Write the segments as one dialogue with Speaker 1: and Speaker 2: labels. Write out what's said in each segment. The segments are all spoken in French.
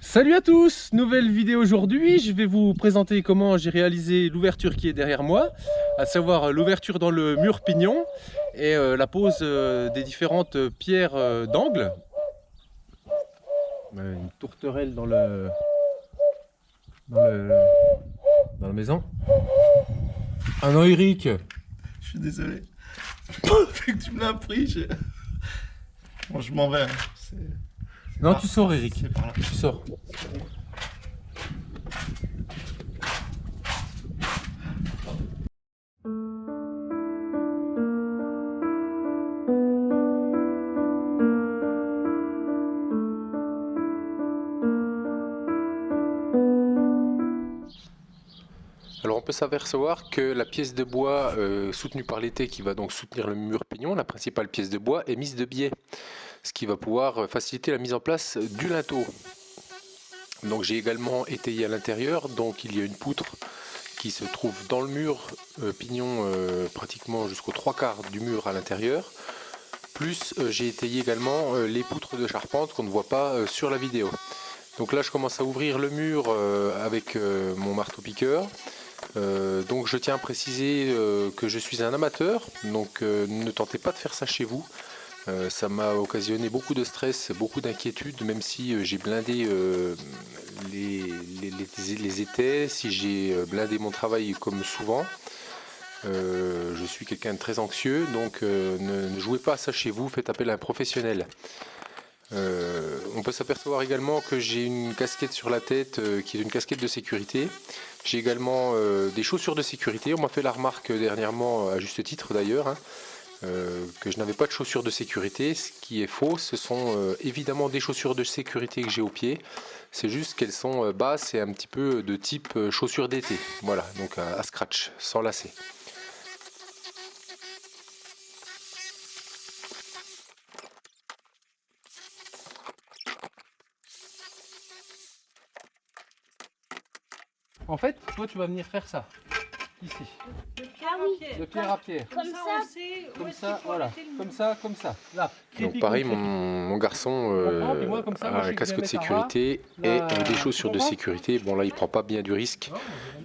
Speaker 1: Salut à tous, nouvelle vidéo aujourd'hui. Je vais vous présenter comment j'ai réalisé l'ouverture qui est derrière moi, à savoir l'ouverture dans le mur pignon et la pose des différentes pierres d'angle. Une tourterelle dans le dans la maison. Ah non, Eric.
Speaker 2: Je suis désolé. Vu que tu me l'as appris, bon, je m'en vais.
Speaker 1: Non, tu sors, Eric.
Speaker 2: C'est par là.
Speaker 1: Tu sors. Alors on peut s'apercevoir que la pièce de bois soutenue par l'étai qui va donc soutenir le mur pignon, la principale pièce de bois, est mise de biais, ce qui va pouvoir faciliter la mise en place du linteau. Donc j'ai également étayé à l'intérieur, donc il y a une poutre qui se trouve dans le mur pignon pratiquement jusqu'aux 3/4 du mur à l'intérieur. Plus j'ai étayé également les poutres de charpente qu'on ne voit pas sur la vidéo. Donc là je commence à ouvrir le mur avec mon marteau-piqueur. Donc je tiens à préciser que je suis un amateur, donc ne tentez pas de faire ça chez vous. Ça m'a occasionné beaucoup de stress, beaucoup d'inquiétude, même si j'ai blindé les étais, si j'ai blindé mon travail comme souvent. Je suis quelqu'un de très anxieux, donc ne jouez pas à ça chez vous, faites appel à un professionnel. On peut s'apercevoir également que j'ai une casquette sur la tête qui est une casquette de sécurité. J'ai également des chaussures de sécurité. On m'a fait la remarque dernièrement, à juste titre d'ailleurs, hein, que je n'avais pas de chaussures de sécurité. Ce qui est faux, ce sont évidemment des chaussures de sécurité que j'ai aux pieds. C'est juste qu'elles sont basses et un petit peu de type chaussures d'été. Voilà, donc à scratch, sans lacets. En fait, toi tu vas venir faire ça, ici, de pierre à pierre, comme ça, voilà, comme ça, là. Donc pareil, mon garçon a un casque de sécurité et des chaussures de sécurité. Bon là il prend pas bien du risque,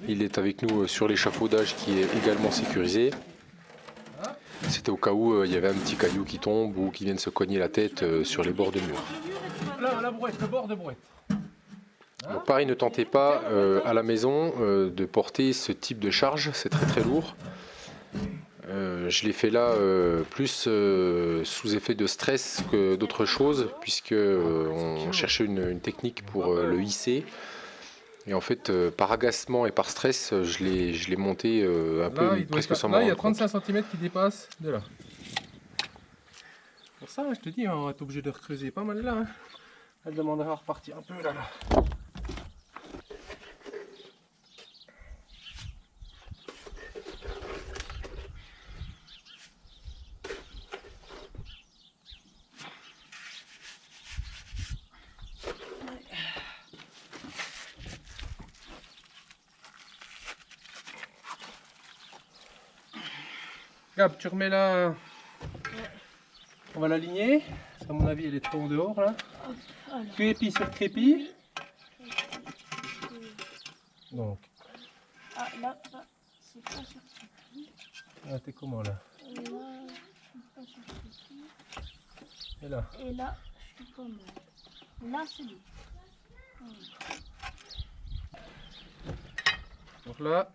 Speaker 1: il est avec nous sur l'échafaudage qui est également sécurisé. C'était au cas où il y avait un petit caillou qui tombe ou qui vienne se cogner la tête sur les bords de mur. Là, la brouette, le bord de brouette. Donc pareil, ne tentez pas à la maison de porter ce type de charge, c'est très très lourd. Je l'ai fait là plus sous effet de stress que d'autre chose, puisque on cherchait une technique pour le hisser. Et en fait, par agacement et par stress, je l'ai monté un peu
Speaker 3: là,
Speaker 1: presque sans m'en rendre compte.
Speaker 3: Là, il y a 35 cm qui dépassent de là. Pour ça, je te dis, on va être obligé de recreuser pas mal là. Hein. Elle demandera à repartir un peu là. Gab, tu remets là. On va l'aligner. À mon avis, elle est trop en dehors là. Crépi sur crépi. Donc.
Speaker 4: Ah là, c'est pas sur crépi.
Speaker 3: Là, t'es comment là?
Speaker 4: Et là, je suis pas sur crépi.
Speaker 3: Et là.
Speaker 4: Et là, je suis comment? Là, c'est lui.
Speaker 3: Donc là,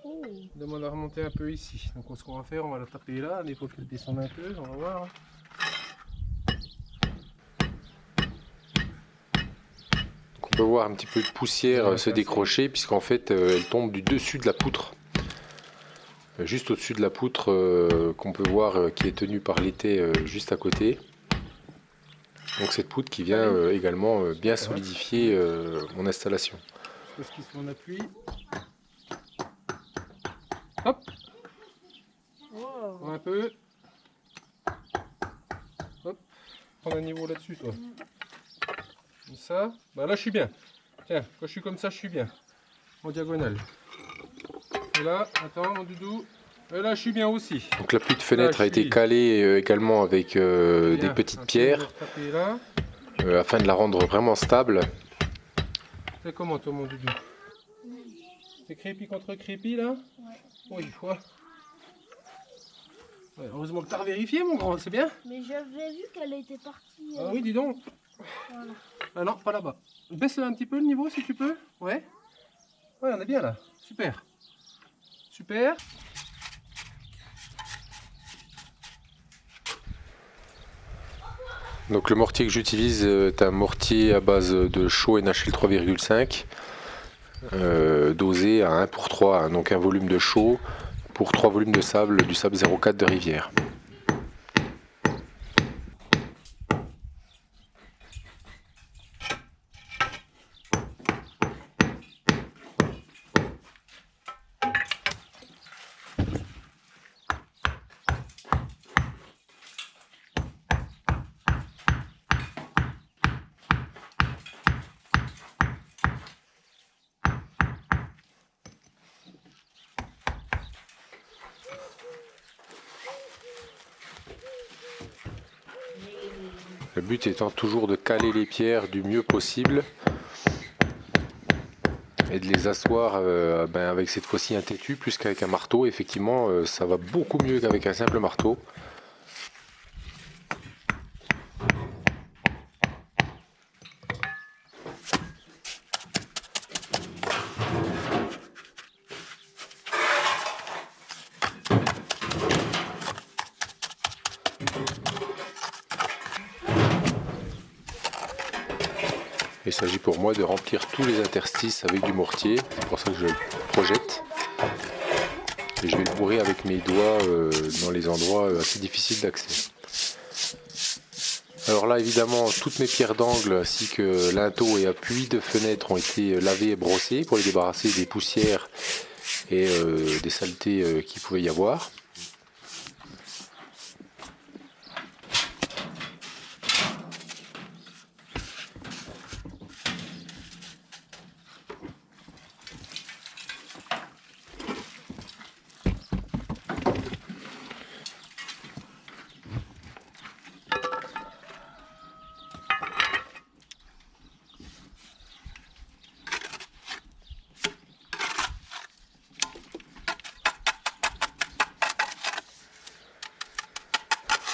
Speaker 4: Oh.
Speaker 3: on demande à remonter un peu ici. Donc ce qu'on va faire, on va la taper là. Il faut qu'elle descende un peu, on va voir.
Speaker 1: On peut voir un petit peu de poussière se décrocher puisqu'en fait elle tombe du dessus de la poutre. Juste au-dessus de la poutre qu'on peut voir qui est tenue par l'étai juste à côté. Donc cette poutre qui vient également bien solidifier mon installation.
Speaker 3: Parce qu'il se met en appui. Hop,
Speaker 4: Wow.
Speaker 3: un peu. Hop, prends un niveau là-dessus toi. Comme ça, bah là je suis bien. Tiens, quand je suis comme ça, je suis bien. En diagonale. Et là, attends mon doudou. Et là je suis bien aussi.
Speaker 1: Donc l'appui de fenêtre a été calé également avec des petites pierres afin de la rendre vraiment stable.
Speaker 3: C'est comment toi mon doudou? C'est crépi contre crépi là?
Speaker 4: Ouais.
Speaker 3: Oui, ouais. Ouais, heureusement que tu as vérifié mon grand, c'est bien?
Speaker 4: Mais j'avais vu qu'elle était partie.
Speaker 3: Ah oui, dis donc.
Speaker 4: Voilà.
Speaker 3: Ah non, pas là-bas. Baisse un petit peu le niveau si tu peux. Ouais. Ouais, on est bien là. Super. Super. Donc le mortier que j'utilise est un mortier à base de chaux NHL 3,5 dosé à 1 pour 3, hein, donc un volume de chaux pour 3 volumes de sable, du sable 0,4 de rivière. Le but étant toujours de caler les pierres du mieux possible et de les asseoir avec cette fois-ci un têtu plus qu'avec un marteau. Effectivement, ça va beaucoup mieux qu'avec un simple marteau. Il s'agit pour moi de remplir tous les interstices avec du mortier, c'est pour ça que je le projette. Et je vais le bourrer avec mes doigts dans les endroits assez difficiles d'accès. Alors là évidemment toutes mes pierres d'angle ainsi que linteaux et appuis de fenêtres ont été lavés et brossés pour les débarrasser des poussières et des saletés qu'il pouvait y avoir.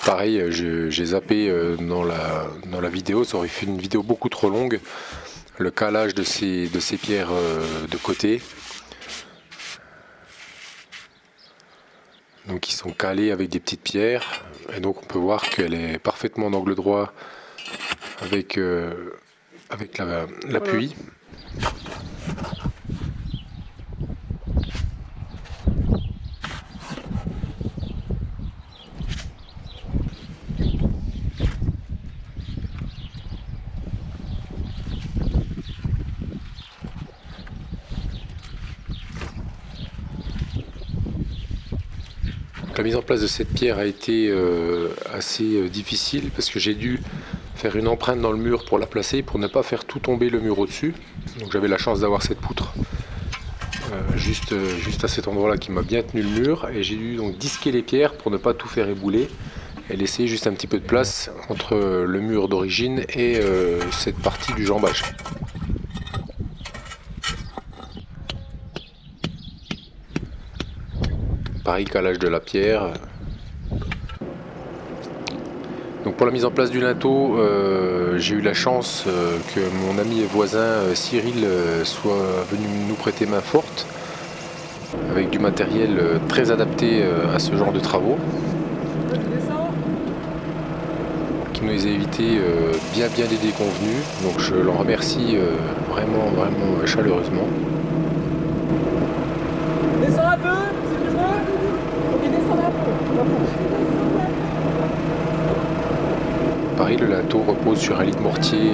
Speaker 3: Pareil, j'ai zappé dans la vidéo, ça aurait fait une vidéo beaucoup trop longue, le calage de ces pierres de côté. Donc ils sont calés avec des petites pierres, et donc on peut voir qu'elle est parfaitement en angle droit avec l'appui. La mise en place de cette pierre a été assez difficile parce que j'ai dû faire une empreinte dans le mur pour la placer, pour ne pas faire tout tomber le mur au-dessus. Donc j'avais la chance d'avoir cette poutre juste à cet endroit-là qui m'a bien tenu le mur, et j'ai dû donc disquer les pierres pour ne pas tout faire ébouler et laisser juste un petit peu de place entre le mur d'origine et cette partie du jambage. Pareil, calage de la pierre. Donc pour la mise en place du linteau, j'ai eu la chance que mon ami et voisin Cyril soit venu nous prêter main forte avec du matériel très adapté à ce genre de travaux, qui nous a évité bien des déconvenus. Donc je l'en remercie vraiment chaleureusement.
Speaker 5: Descends un peu, si tu veux. Ok, descends un peu.
Speaker 3: Pareil, le linteau repose sur un lit de mortier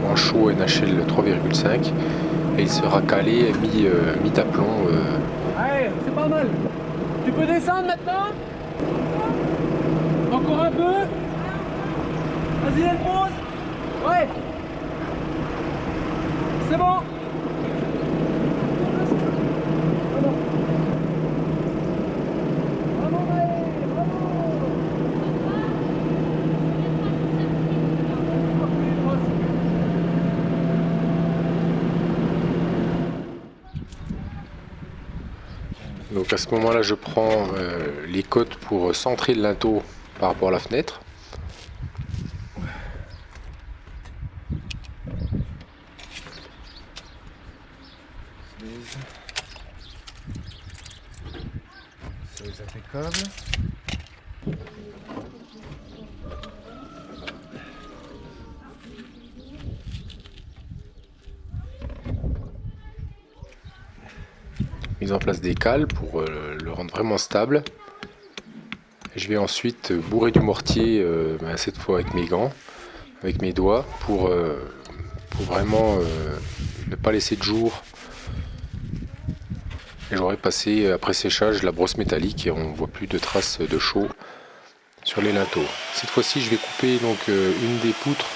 Speaker 3: en chaux NHL 3,5 et il sera calé et mis d'aplomb.
Speaker 5: Ouais, c'est pas mal. Tu peux descendre maintenant? Encore un peu. Vas-y, elle pose. Ouais. C'est bon.
Speaker 1: Donc à ce moment-là, je prends les côtes pour centrer le linteau par rapport à la fenêtre. C'est impeccable. Mise en place des cales pour le rendre vraiment stable. Je vais ensuite bourrer du mortier, cette fois avec mes gants, avec mes doigts, pour vraiment ne pas laisser de jour. Et j'aurai passé après séchage la brosse métallique et on ne voit plus de traces de chaux sur les linteaux. Cette fois-ci, je vais couper donc une des poutres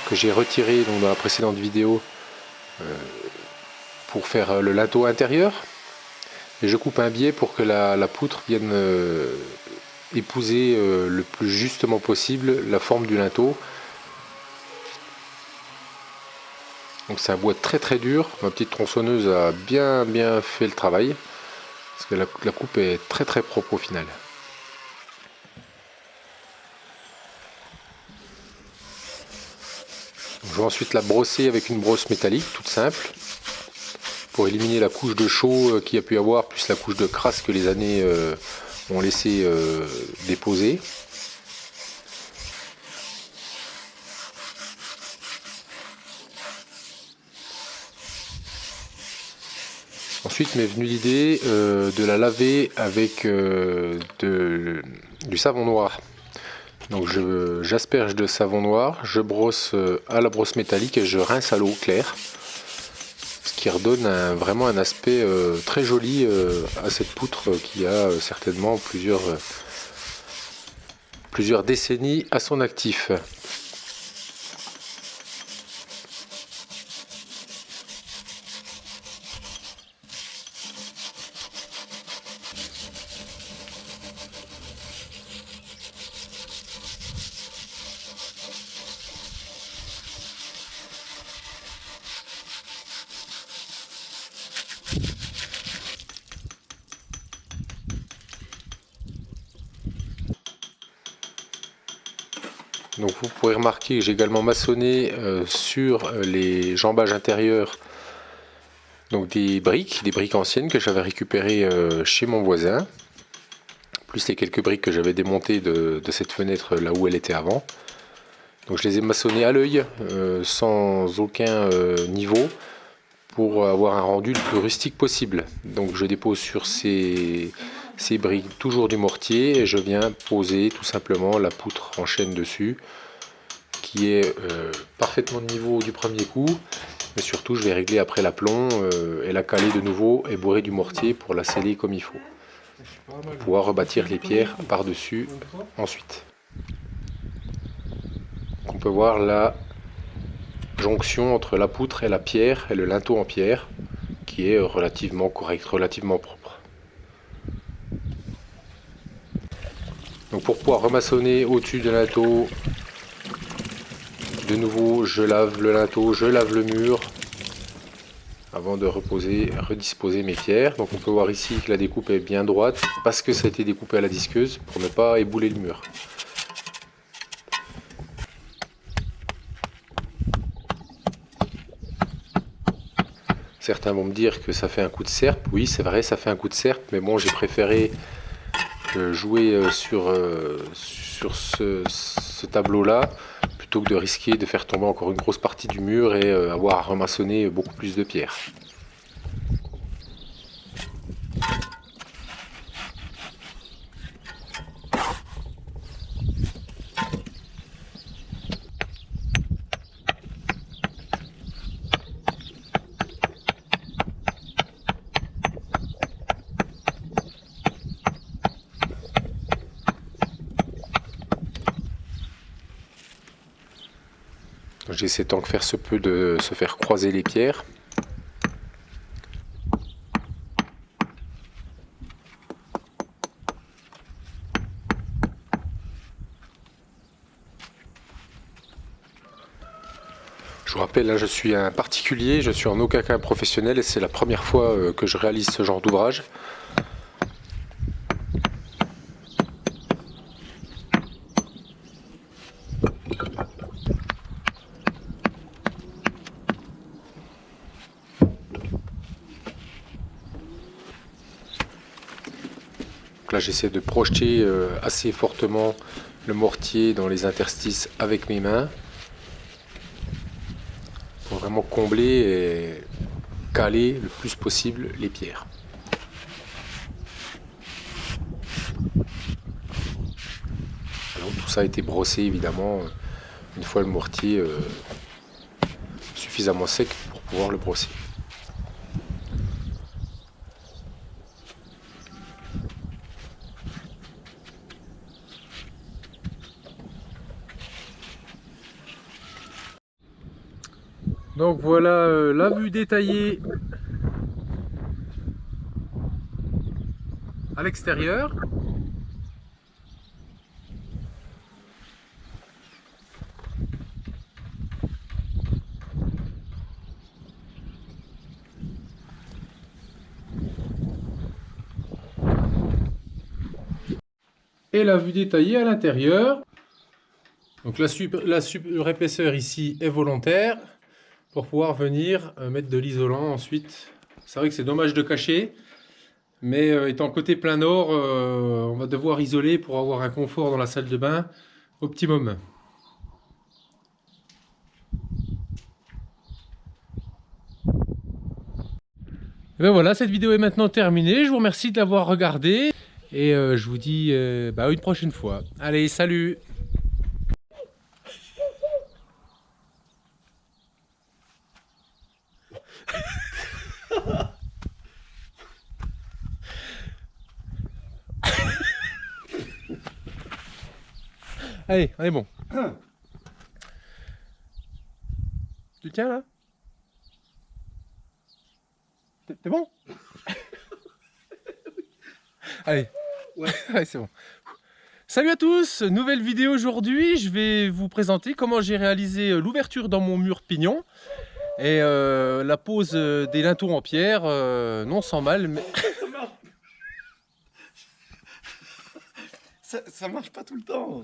Speaker 1: que j'ai retirées donc dans la précédente vidéo pour faire le linteau intérieur. Et je coupe un biais pour que la poutre vienne épouser le plus justement possible la forme du linteau. Donc c'est un bois très très dur. Ma petite tronçonneuse a bien fait le travail parce que la coupe est très très propre au final. Je vais ensuite la brosser avec une brosse métallique toute simple pour éliminer la couche de chaux qu'il y a pu avoir, plus la couche de crasse que les années ont laissé déposer. Ensuite m'est venue l'idée de la laver avec du savon noir. Donc j'asperge de savon noir, je brosse à la brosse métallique et je rince à l'eau claire. Ce qui redonne vraiment un aspect très joli à cette poutre qui a certainement plusieurs décennies à son actif. Donc vous pourrez remarquer que j'ai également maçonné sur les jambages intérieurs donc des briques anciennes que j'avais récupérées chez mon voisin, plus les quelques briques que j'avais démontées de cette fenêtre là où elle était avant. Donc je les ai maçonnées à l'œil sans aucun niveau pour avoir un rendu le plus rustique possible. Donc je dépose sur ces briques toujours du mortier et je viens poser tout simplement la poutre en chaîne dessus qui est parfaitement de niveau du premier coup, mais surtout je vais régler après l'aplomb et la caler de nouveau et bourrer du mortier pour la sceller comme il faut, pour pouvoir rebâtir les pierres par dessus ensuite. On peut voir la jonction entre la poutre et la pierre et le linteau en pierre qui est relativement correct, relativement propre. Donc pour pouvoir remaçonner au-dessus du linteau, de nouveau je lave le linteau, je lave le mur avant de redisposer mes pierres. Donc on peut voir ici que la découpe est bien droite parce que ça a été découpé à la disqueuse pour ne pas ébouler le mur. Certains vont me dire que ça fait un coup de serpe. Oui, c'est vrai, ça fait un coup de serpe, mais bon, j'ai préféré jouer sur ce tableau-là plutôt que de risquer de faire tomber encore une grosse partie du mur et avoir à remaçonner beaucoup plus de pierres. J'essaie tant que faire se peut de se faire croiser les pierres. Je vous rappelle, là, je suis un particulier, je suis en aucun cas un professionnel et c'est la première fois que je réalise ce genre d'ouvrage. Donc là j'essaie de projeter assez fortement le mortier dans les interstices avec mes mains pour vraiment combler et caler le plus possible les pierres. Alors, tout ça a été brossé évidemment une fois le mortier suffisamment sec pour pouvoir le brosser. Donc voilà la vue détaillée à l'extérieur. Et la vue détaillée à l'intérieur. Donc la surépaisseur ici est volontaire pour pouvoir venir mettre de l'isolant ensuite. C'est vrai que c'est dommage de cacher, mais étant côté plein nord, on va devoir isoler pour avoir un confort dans la salle de bain optimum. Et ben voilà, cette vidéo est maintenant terminée. Je vous remercie de l'avoir regardée et je vous dis à une prochaine fois. Allez, salut! Allez, on est bon. Tu tiens là? T'es bon? Allez, ouais. Allez, c'est bon. Salut à tous, nouvelle vidéo aujourd'hui. Je vais vous présenter comment j'ai réalisé l'ouverture dans mon mur pignon et la pose des linteaux en pierre, non sans mal, mais...
Speaker 2: Ça marche pas tout le temps.